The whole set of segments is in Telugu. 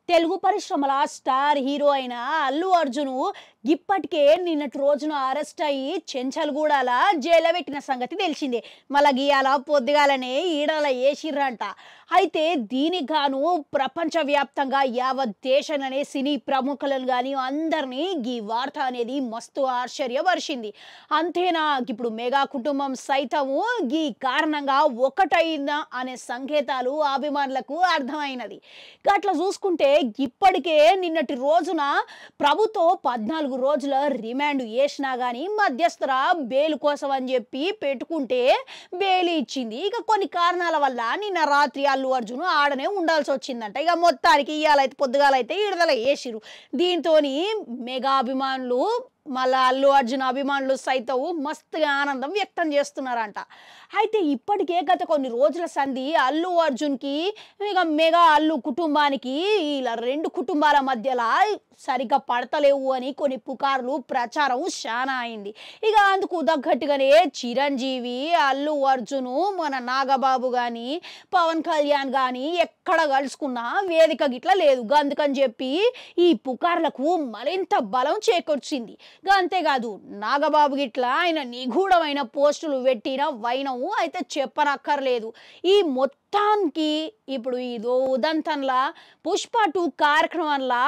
తెలుగు పరిశ్రమల స్టార్ హీరో అయిన అల్లు అర్జున్ ఇప్పటికే నిన్నటి రోజున అరెస్ట్ అయ్యి చెంచల్గూడల జైల్లో పెట్టిన సంగతి తెలిసిందే. మళ్ళీ గీయాల పొద్దుగాలనే ఈడల వేసిర్రంట. అయితే దీనికి గాను ప్రపంచవ్యాప్తంగా యావత్ దేశంలోనే సినీ ప్రముఖులను కానీ అందరినీ ఈ వార్త అనేది మస్తు ఆశ్చర్యపరిచింది. అంతేనా, ఇప్పుడు మెగా కుటుంబం సైతము ఈ కారణంగా ఒకటైందా అనే సంకేతాలు అభిమానులకు అర్థమైనది. అట్లా చూసుకుంటే ఇప్పటికే నిన్నటి రోజున ప్రభుత్వం 14 రోజుల రిమాండ్ వేసినా కానీ మధ్యస్థర బెయిల్ కోసం అని చెప్పి పెట్టుకుంటే బెయిల్ ఇచ్చింది. ఇక కొన్ని కారణాల వల్ల నిన్న రాత్రి అల్లు అర్జున్ ఆడనే ఉండాల్సి వచ్చిందంట. ఇక మొత్తానికి ఇవాళైతే పొద్దుగాలైతే విడుదల చేసిరు. దీంతో మెగా అభిమానులు మళ్ళా అల్లు అర్జున్ అభిమానులు సైతం మస్తుగా ఆనందం వ్యక్తం చేస్తున్నారంట. అయితే ఇప్పటికే గత కొన్ని రోజుల సంధి అల్లు అర్జున్కి ఇక మెగా అల్లు కుటుంబానికి ఇలా రెండు కుటుంబాల మధ్యలో సరిగ్గా పడతలేవు అని కొన్ని పుకార్లు ప్రచారం చాలా అయింది. ఇక అందుకు తగ్గట్టుగానే చిరంజీవి అల్లు అర్జున్ మన నాగబాబు కానీ పవన్ కళ్యాణ్ కానీ ఎక్కడ కలుసుకున్నా వేదిక గిట్లా లేదు. అందుకని చెప్పి ఈ పుకార్లకు మరింత బలం చేకూర్చింది. అంతేకాదు నాగబాబు గిట్లా ఆయన నిగూఢమైన పోస్టులు పెట్టిన వైనము అయితే చెప్పనక్కర్లేదు. ఈ మొత్తానికి ఇప్పుడు ఇదో ఉదంతంలా పుష్ప 2 కార్యక్రమంలా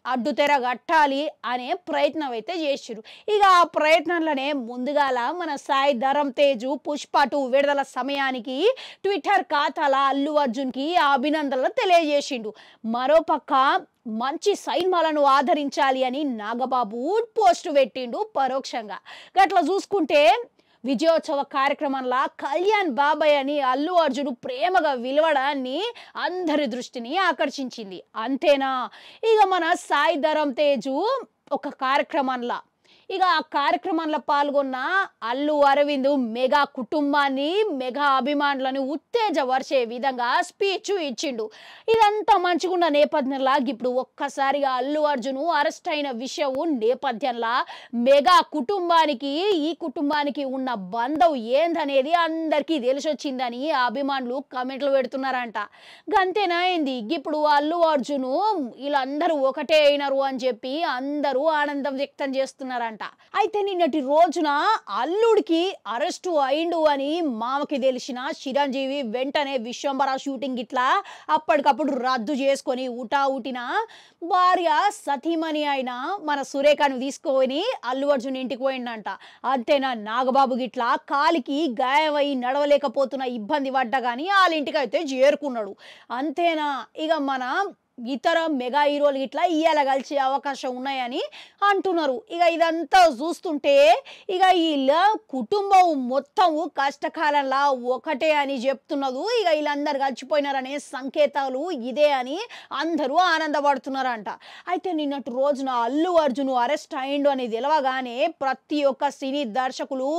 అడ్డుతెర కట్టాలి అనే ప్రయత్నం అయితే చేసిరు. ఇక ఆ ప్రయత్నంలోనే ముందుగాల మన సాయి ధరమ్ తేజ్ పుష్ప 2 విడుదల సమయానికి ట్విట్టర్ ఖాతాల అల్లు అర్జున్కి అభినందనలు తెలియజేసిండు. మరోపక్క మంచి సైన్మాలను ఆదరించాలి అని నాగబాబు పోస్టు పెట్టిండు పరోక్షంగా. గట్లా చూసుకుంటే విజయోత్సవ కార్యక్రమంలో కళ్యాణ్ బాబాయ్ అని అల్లు అర్జున్ ప్రేమగా విలువడాన్ని అందరి దృష్టిని ఆకర్షించింది. అంతేనా, ఇక మన సాయి ధరమ్ తేజ్ ఒక కార్యక్రమంలో ఇక ఆ కార్యక్రమంలో పాల్గొన్న అల్లు అరవింద్ మెగా కుటుంబాన్ని మెగా అభిమానులను ఉత్తేజపరిచే విధంగా స్పీచ్ ఇచ్చిండు. ఇదంతా మంచిగున్న నేపథ్యంలో ఇప్పుడు ఒక్కసారిగా అల్లు అర్జున్ అరెస్ట్ అయిన విషయం నేపథ్యంలో మెగా కుటుంబానికి ఈ కుటుంబానికి ఉన్న బంధం ఏందనేది అందరికీ తెలిసొచ్చిందని అభిమానులు కమెంట్లు పెడుతున్నారంట. గంతేనా ఏంది, ఇప్పుడు అల్లు అర్జున్ వీళ్ళందరూ ఒకటే అయినారు అని చెప్పి అందరూ ఆనందం వ్యక్తం చేస్తున్నారంట. అయితే నిన్నటి రోజున అల్లుడికి అరెస్టు అయిండు అని మామకి తెలిసిన చిరంజీవి వెంటనే విశ్వంబర షూటింగ్ ఇట్లా అప్పటికప్పుడు రద్దు చేసుకొని ఉటిన భార్య సతీమణి అయిన మన సురేఖను తీసుకొని అల్లు అర్జున్ ఇంటికి పోయిండంట. అంతేనా, నాగబాబు గిట్లా కాలికి గాయమై నడవలేకపోతున్న ఇబ్బంది పడ్డా కానీ వాళ్ళ ఇంటికి అయితే చేరుకున్నాడు. అంతేనా, ఇక మన ఇతర మెగా హీరోలు ఇట్లా ఇయ్యాల కలిసే అవకాశం ఉన్నాయని అంటున్నారు. ఇక ఇదంతా చూస్తుంటే ఇక వీళ్ళ కుటుంబం మొత్తము కష్టకాలంలో ఒకటే అని చెప్తున్నది. ఇక వీళ్ళందరూ కలిసిపోయినారనే సంకేతాలు ఇదే అని అందరూ ఆనందపడుతున్నారంట. అయితే నిన్నటి రోజున అల్లు అర్జున్ అరెస్ట్ అయిండు అని తెలవగానే ప్రతి ఒక్క సినీ దర్శకులు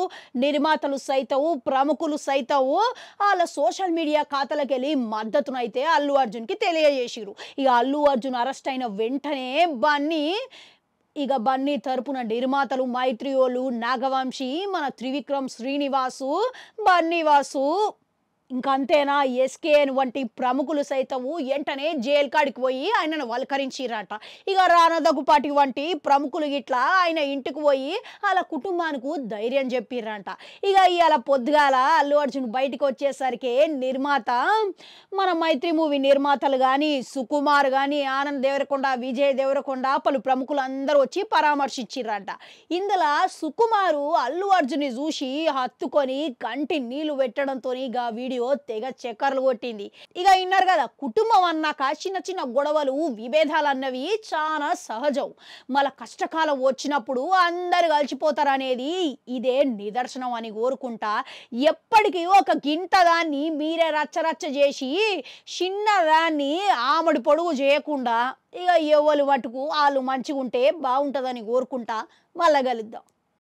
నిర్మాతలు సైతం ప్రముఖులు సైతం వాళ్ళ సోషల్ మీడియా ఖాతాలకు వెళ్ళి మద్దతునైతే అల్లు అర్జున్కి తెలియజేసిరు. ఇక అల్లు అర్జున్ అరెస్ట్ అయిన వెంటనే బన్నీ తరపున నిర్మాతలు మైత్రియోలు నాగవంశీ మన త్రివిక్రమ్ శ్రీనివాసు బన్నీవాసు ఇంకా అంతేనా ఎస్కేఎన్ వంటి ప్రముఖులు సైతము వెంటనే జైలు కాడికి పోయి ఆయనను వల్కరించిరట. ఇక రానదగుపాటి వంటి ప్రముఖులు ఇట్లా ఆయన ఇంటికి పోయి వాళ్ళ కుటుంబానికి ధైర్యం చెప్పిర్రంట. ఇక ఇవాళ పొద్దుగాల అల్లు అర్జున్ బయటకు వచ్చేసరికి నిర్మాత మన మైత్రి మూవీ నిర్మాతలు కానీ సుకుమార్ కానీ ఆనంద్ దేవరకొండ విజయ్ దేవరకొండ పలు ప్రముఖులు అందరూ వచ్చి పరామర్శించిర్రంట. ఇందులో సుకుమారు అల్లు అర్జున్ చూసి హత్తుకొని కంటి నీళ్లు పెట్టడంతో ఇక వీడియో తెగ చక్కర్లు కొట్టింది. ఇక విన్నారు కదా, కుటుంబం అన్నాక చిన్న చిన్న గొడవలు విభేదాలు అన్నవి చాలా సహజం. మళ్ళీ కష్టకాలం వచ్చినప్పుడు అందరు కలిసిపోతారనేది ఇదే నిదర్శనం అని కోరుకుంటా ఎప్పటికీ ఒక గింత దాన్ని మీరే రచ్చరచ్చ చేసి చిన్నదాన్ని ఆమడి పొడుగు చేయకుండా ఇక ఎవరు మటుకు వాళ్ళు మంచిగా ఉంటే బాగుంటుందని కోరుకుంటా. మళ్ళా కలుద్దాం.